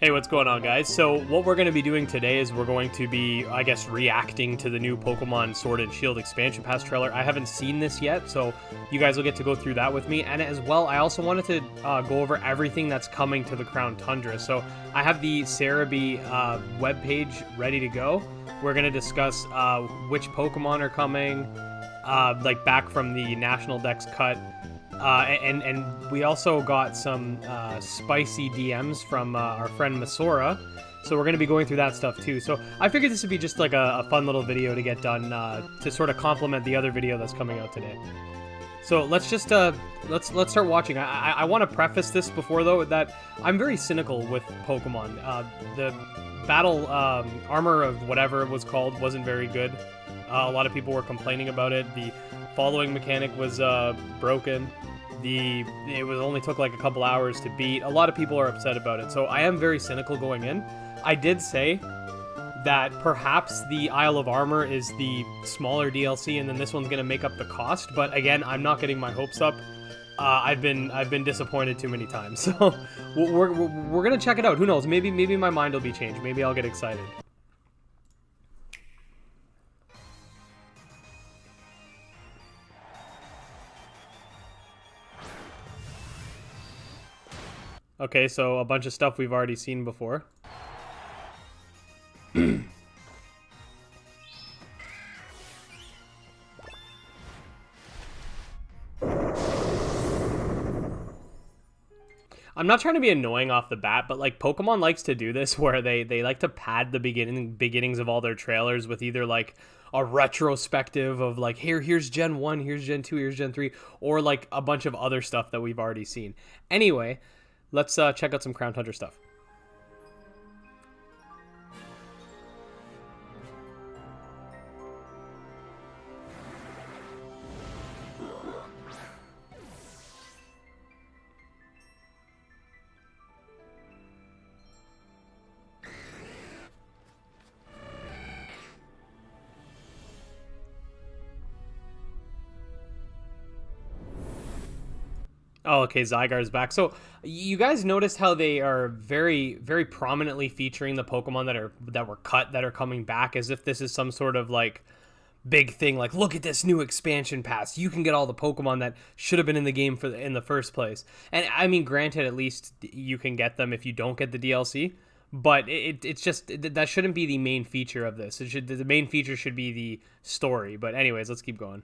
Hey, what's going on, guys? So what we're going to be doing today is we're going to be, I guess, reacting to the new Pokemon Sword and Shield expansion pass trailer. I haven't seen this yet, so you guys will get to go through that with me. And as well, I also wanted to go over everything that's coming to the Crown Tundra. So I have the Cerebi webpage ready to go. We're going to discuss which Pokemon are coming, like back from the National Dex cut. And we also got some spicy DMs from our friend Masora, so we're going to be going through that stuff too. So I figured this would be just like a fun little video to get done to sort of complement the other video that's coming out today. So let's just let's start watching. I want to preface this before though that I'm very cynical with Pokemon. The battle armor of whatever it was called wasn't very good. A lot of people were complaining about it. The following mechanic was broken. It only took like a couple hours to beat. A lot of people are upset about it, so I am very cynical going in. I did say that perhaps the Isle of Armor is the smaller DLC, and then this one's gonna make up the cost. But again, I'm not getting my hopes up. I've been disappointed too many times, so we're gonna check it out. Who knows? Maybe my mind will be changed. Maybe I'll get excited. Okay, so a bunch of stuff we've already seen before. I'm not trying to be annoying off the bat, but like Pokemon likes to do this where they like to pad the beginnings of all their trailers with either like a retrospective of like here's Gen 1, here's Gen 2, here's Gen 3, or like a bunch of other stuff that we've already seen. Anyway, let's check out some Crown Tundra stuff. Oh, okay, Zygar's back. So you guys noticed how they are very, very prominently featuring the Pokemon that were cut that are coming back, as if this is some sort of like big thing. Like, look at this new expansion pass. You can get all the Pokemon that should have been in the game in the first place. And I mean, granted, at least you can get them if you don't get the DLC. But it's just that shouldn't be the main feature of this. The main feature should be the story. But anyways, let's keep going.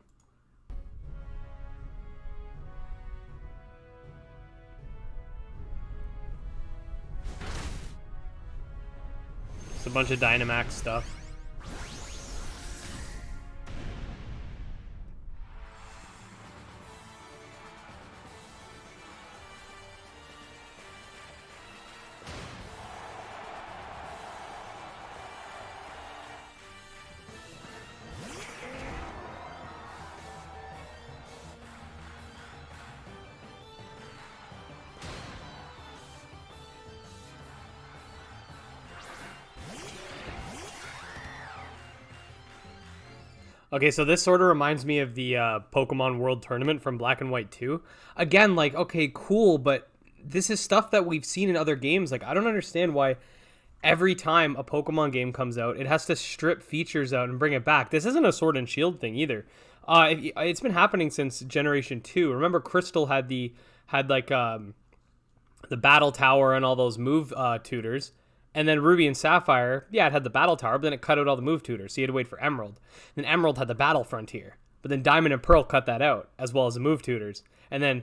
It's a bunch of Dynamax stuff. Okay, so this sort of reminds me of the Pokemon World Tournament from Black and White 2. Again, like, okay, cool, but this is stuff that we've seen in other games. Like, I don't understand why every time a Pokemon game comes out, it has to strip features out and bring it back. This isn't a Sword and Shield thing either. It's been happening since Generation 2. Remember, Crystal had the Battle Tower and all those move tutors. And then Ruby and Sapphire, yeah, it had the Battle Tower, but then it cut out all the move tutors, so you had to wait for Emerald. Then Emerald had the Battle Frontier, but then Diamond and Pearl cut that out, as well as the move tutors. And then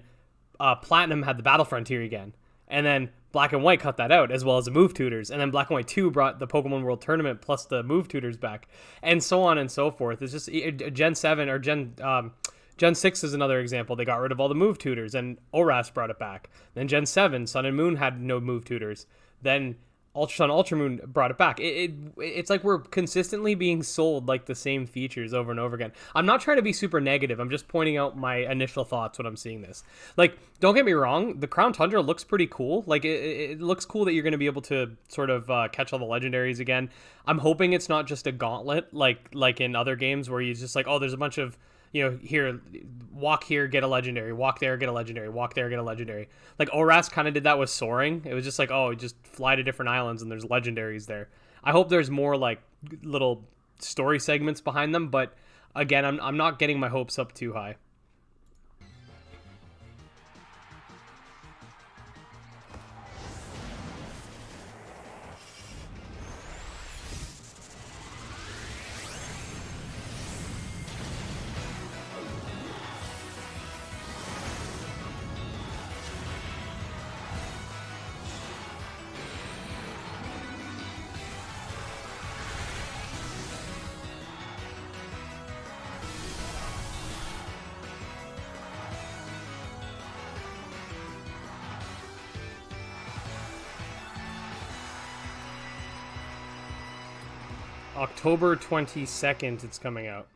Platinum had the Battle Frontier again. And then Black and White cut that out, as well as the move tutors. And then Black and White 2 brought the Pokemon World Tournament plus the move tutors back. And so on and so forth. It's just Gen 7 or Gen 6 is another example. They got rid of all the move tutors, and ORAS brought it back. Then Gen 7, Sun and Moon had no move tutors. Then Ultra Sun, Ultra Moon brought it back. It's like we're consistently being sold like the same features over and over again. I'm not trying to be super negative. I'm just pointing out my initial thoughts when I'm seeing this. Like, don't get me wrong, the Crown Tundra looks pretty cool. Like, it looks cool that you're going to be able to sort of catch all the legendaries again. I'm hoping it's not just a gauntlet like in other games where you just like, oh, there's a bunch of you know, here, walk here, get a legendary, walk there, get a legendary, walk there, get a legendary. Like Oras kind of did that with soaring. It was just like, oh, just fly to different islands and there's legendaries there. I hope there's more like little story segments behind them, but again, I'm not getting my hopes up too high. October 22nd, it's coming out.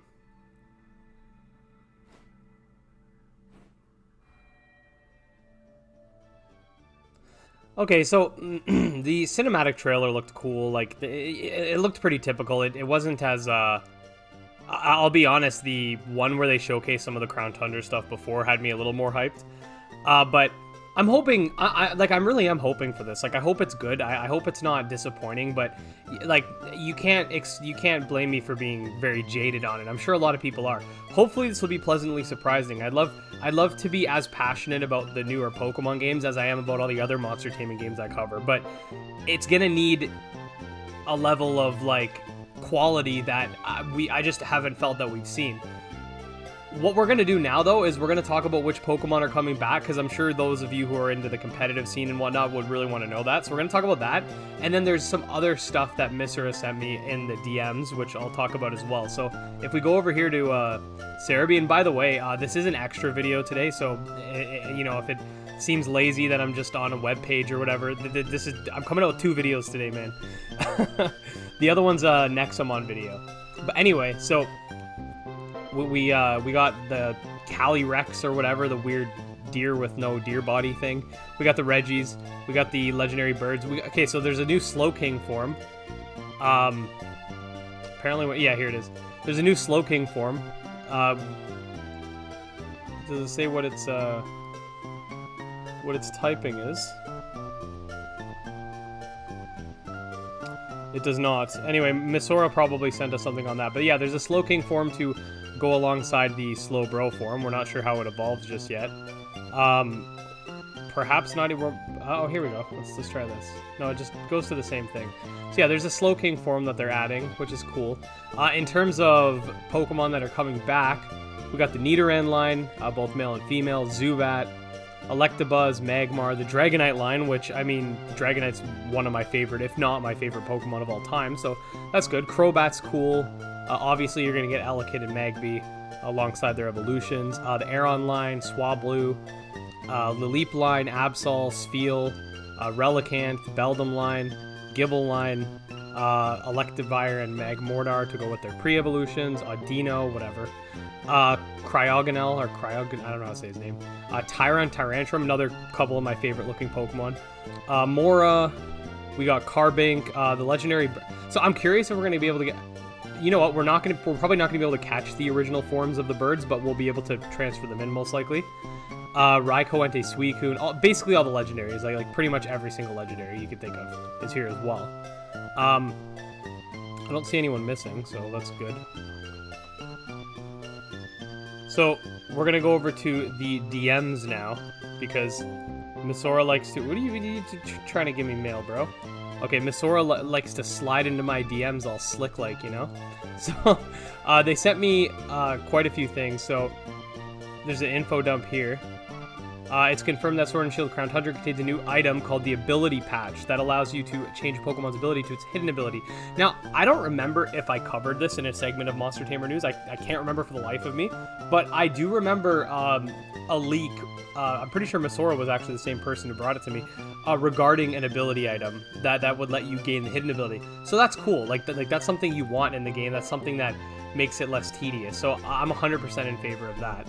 Okay, so the cinematic trailer looked cool. Like, it looked pretty typical. It wasn't as, I'll be honest, the one where they showcased some of the Crown Tundra stuff before had me a little more hyped. But I'm hoping, I really am hoping for this. Like, I hope it's good. I hope it's not disappointing, but like, you can't blame me for being very jaded on it. I'm sure a lot of people are. Hopefully this will be pleasantly surprising. I'd love to be as passionate about the newer Pokemon games as I am about all the other monster taming games I cover, but it's gonna need a level of like quality that I just haven't felt that we've seen. What we're going to do now, though, is we're going to talk about which Pokemon are coming back, because I'm sure those of you who are into the competitive scene and whatnot would really want to know that. So we're going to talk about that, and then there's some other stuff that Misura sent me in the DMs, which I'll talk about as well. So if we go over here to Cerebi, and by the way, this is an extra video today, so you know, if it seems lazy that I'm just on a web page or whatever, I'm coming out with 2 videos today, man. The other one's Nexamon video. But anyway, so we got the Calyrex or whatever, the weird deer with no deer body thing. We got the Reggies. We got the legendary birds. Okay, so there's a new Slowking form. Apparently, yeah, here it is. There's a new Slowking form. Does it say what its typing is? It does not. Anyway, Misora probably sent us something on that. But yeah, there's a Slowking form to go alongside the Slowbro form. We're not sure how it evolves just yet. Perhaps not even... Oh, here we go. Let's try this. No, it just goes to the same thing. So yeah, there's a Slowking form that they're adding, which is cool. In terms of Pokemon that are coming back, we got the Nidoran line, both male and female, Zubat, Electabuzz, Magmar, the Dragonite line, which, I mean, Dragonite's one of my favorite, if not my favorite Pokemon of all time, so that's good. Crobat's cool. Obviously, you're going to get Elekid and Magby alongside their evolutions. The Aeron line, Swablu, Lileep line, Absol, Spheal, Relicanth, Beldum line, Gible line, Electivire and Magmortar to go with their pre-evolutions, Audino, whatever. Cryogonal, or Cryogon, I don't know how to say his name. Tyrantrum, another couple of my favorite looking Pokemon. Mora, we got Carbink, the legendary... So I'm curious if we're going to be able to get... You know what, we're probably not going to be able to catch the original forms of the birds, but we'll be able to transfer them in most likely. Raikou, Entei, Suicune, basically all the legendaries, like pretty much every single legendary you could think of is here as well. I don't see anyone missing, so that's good. So we're gonna go over to the DMs now, because Misora likes to... What are you trying to give me mail, bro? Okay, Misora likes to slide into my DMs all slick-like, you know? So, they sent me quite a few things. So, there's an info dump here. It's confirmed that Sword and Shield Crown Tundra contains a new item called the Ability Patch that allows you to change Pokemon's ability to its hidden ability. Now, I don't remember if I covered this in a segment of Monster Tamer News. I can't remember for the life of me. But I do remember a leak. I'm pretty sure Misora was actually the same person who brought it to me, regarding an ability item that would let you gain the hidden ability. So that's cool. Like that's something you want in the game. That's something that makes it less tedious. So I'm 100% in favor of that.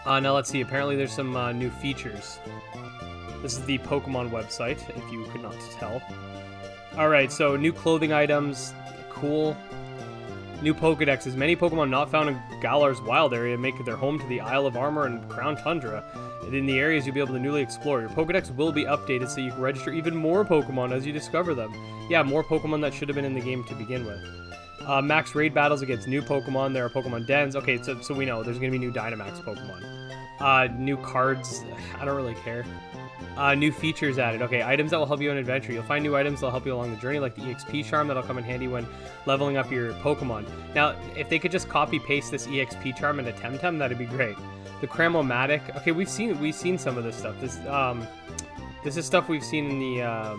Now let's see. Apparently there's some new features. This is the Pokemon website, if you could not tell. All right, so new clothing items. Cool. New Pokédexes. Many Pokemon not found in Galar's wild area make their home to the Isle of Armor and Crown Tundra. And in the areas you'll be able to newly explore. Your Pokédex will be updated so you can register even more Pokemon as you discover them. Yeah, more Pokemon that should have been in the game to begin with. Max raid battles against new Pokemon. There are Pokemon dens. Okay, so we know there's going to be new Dynamax Pokemon. New cards. I don't really care. New features added. Okay, items that will help you on adventure. You'll find new items that will help you along the journey, like the EXP charm that'll come in handy when leveling up your Pokemon. Now, if they could just copy-paste this EXP charm into Temtem, that'd be great. The Cramomatic. Okay, we've seen some of this stuff. This is stuff we've seen in the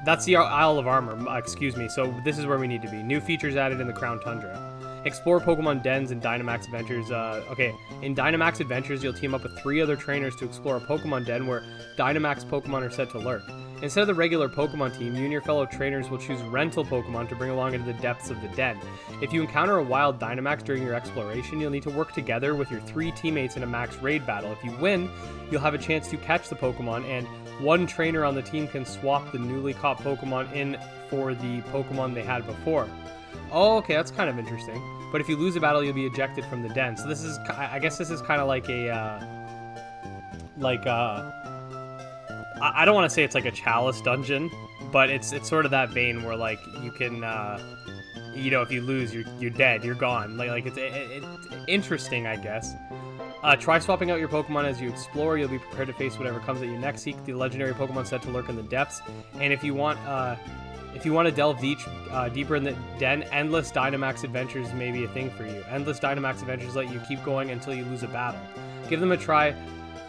that's the Isle of Armor, excuse me. So this is where we need to be. New features added in the Crown Tundra. Explore Pokemon dens in Dynamax Adventures. Okay, in Dynamax Adventures, you'll team up with 3 other trainers to explore a Pokemon den where Dynamax Pokemon are said to lurk. Instead of the regular Pokemon team, you and your fellow trainers will choose rental Pokemon to bring along into the depths of the den. If you encounter a wild Dynamax during your exploration, you'll need to work together with your 3 teammates in a max raid battle. If you win, you'll have a chance to catch the Pokemon, and 1 trainer on the team can swap the newly caught Pokemon in for the Pokemon they had before. Oh, okay, that's kind of interesting. But if you lose a battle, you'll be ejected from the den. So this is, I guess this is kind of like a, I don't want to say it's like a Chalice dungeon, but it's sort of that vein where like you can, you know, if you lose, you're dead, you're gone. Like it's interesting, I guess. Try swapping out your Pokemon as you explore. You'll be prepared to face whatever comes at you next. Seek the legendary Pokemon said to lurk in the depths. And if you want to delve deeper in the den, endless Dynamax Adventures may be a thing for you. Endless Dynamax Adventures let you keep going until you lose a battle. Give them a try.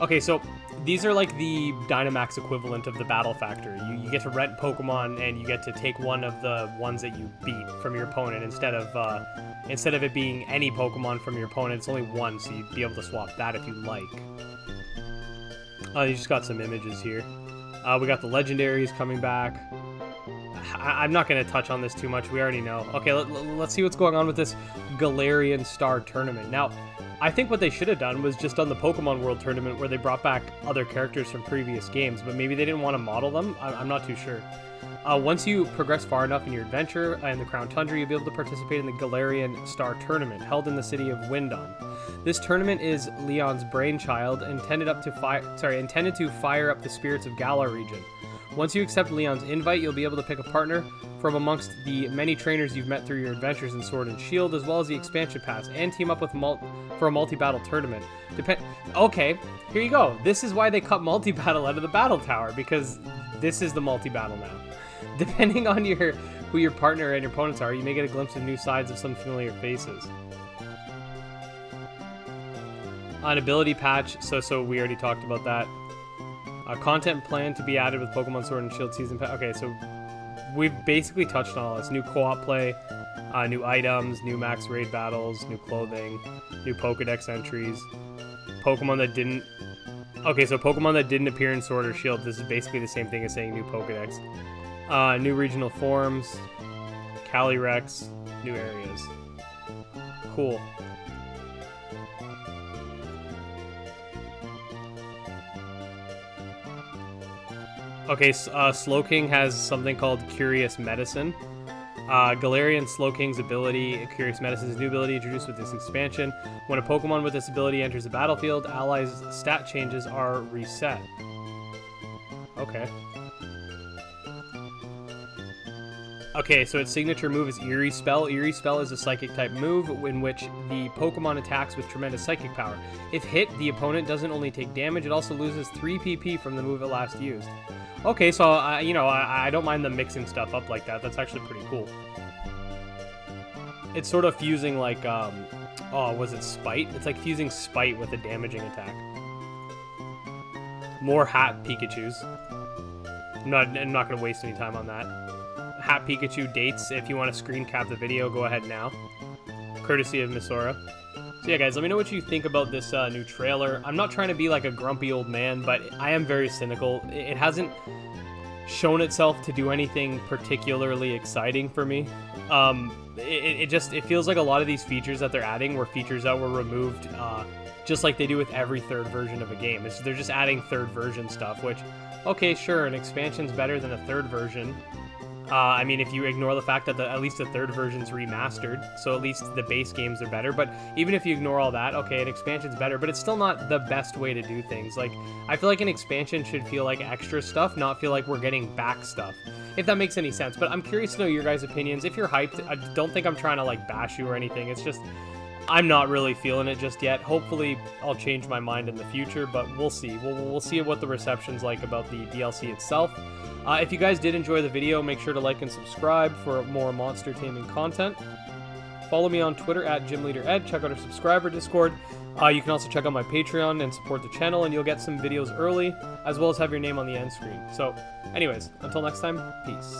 Okay, so these are like the Dynamax equivalent of the Battle Factory. You get to rent Pokemon, and you get to take one of the ones that you beat from your opponent instead of it being any Pokemon from your opponent. It's only one, so you'd be able to swap that if you like. You just got some images here. We got the legendaries coming back. I'm not going to touch on this too much. We already know. Okay, let's see what's going on with this Galarian Star Tournament. Now, I think what they should have done was just done the Pokemon World Tournament where they brought back other characters from previous games, but maybe they didn't want to model them. I'm not too sure. Once you progress far enough in your adventure in the Crown Tundra, you'll be able to participate in the Galarian Star Tournament, held in the city of Windon. This tournament is Leon's brainchild, intended to fire up the spirits of Galar region. Once you accept Leon's invite, you'll be able to pick a partner from amongst the many trainers you've met through your adventures in Sword and Shield, as well as the expansion pass, and team up with for a multi-battle tournament. Okay, here you go. This is why they cut multi-battle out of the battle tower, because this is the multi-battle now. Depending on who your partner and your opponents are, you may get a glimpse of new sides of some familiar faces. An ability patch, so we already talked about that. Content plan to be added with Pokemon Sword and Shield Season Pass. Okay, so we've basically touched on all this. New co-op play, new items, new max raid battles, new clothing, new Pokedex entries, Pokemon that didn't... Okay, so Pokemon that didn't appear in Sword or Shield. This is basically the same thing as saying new Pokedex. New regional forms, Calyrex, new areas. Cool. Okay, Slowking has something called Curious Medicine. Galarian Slowking's ability, Curious Medicine, is a new ability introduced with this expansion. When a Pokemon with this ability enters the battlefield, allies' stat changes are reset. Okay. Okay, so its signature move is Eerie Spell. Eerie Spell is a psychic-type move in which the Pokemon attacks with tremendous psychic power. If hit, the opponent doesn't only take damage, it also loses 3 PP from the move it last used. Okay, so, I don't mind them mixing stuff up like that. That's actually pretty cool. It's sort of fusing, like, was it Spite? It's like fusing Spite with a damaging attack. More Hat Pikachus. I'm not going to waste any time on that. Hat Pikachu dates. If you want to screen cap the video, go ahead now. Courtesy of Misora. So yeah, guys, let me know what you think about this new trailer. I'm not trying to be like a grumpy old man, but I am very cynical. It hasn't shown itself to do anything particularly exciting for me. It feels like a lot of these features that they're adding were features that were removed just like they do with every third version of a game. They're just adding third version stuff, which, okay, sure, an expansion's better than a third version. I mean, if you ignore the fact that at least the third version's remastered, so at least the base games are better. But even if you ignore all that, okay, an expansion's better, but it's still not the best way to do things. Like, I feel like an expansion should feel like extra stuff, not feel like we're getting back stuff, if that makes any sense. But I'm curious to know your guys' opinions. If you're hyped, I don't think I'm trying to, like, bash you or anything. It's just, I'm not really feeling it just yet. Hopefully, I'll change my mind in the future, but we'll see. We'll see what the reception's like about the DLC itself. If you guys did enjoy the video, make sure to like and subscribe for more monster taming content. Follow me on Twitter at GymLeaderEd. Check out our subscriber Discord. You can also check out my Patreon and support the channel, and you'll get some videos early, as well as have your name on the end screen. So, anyways, until next time, peace.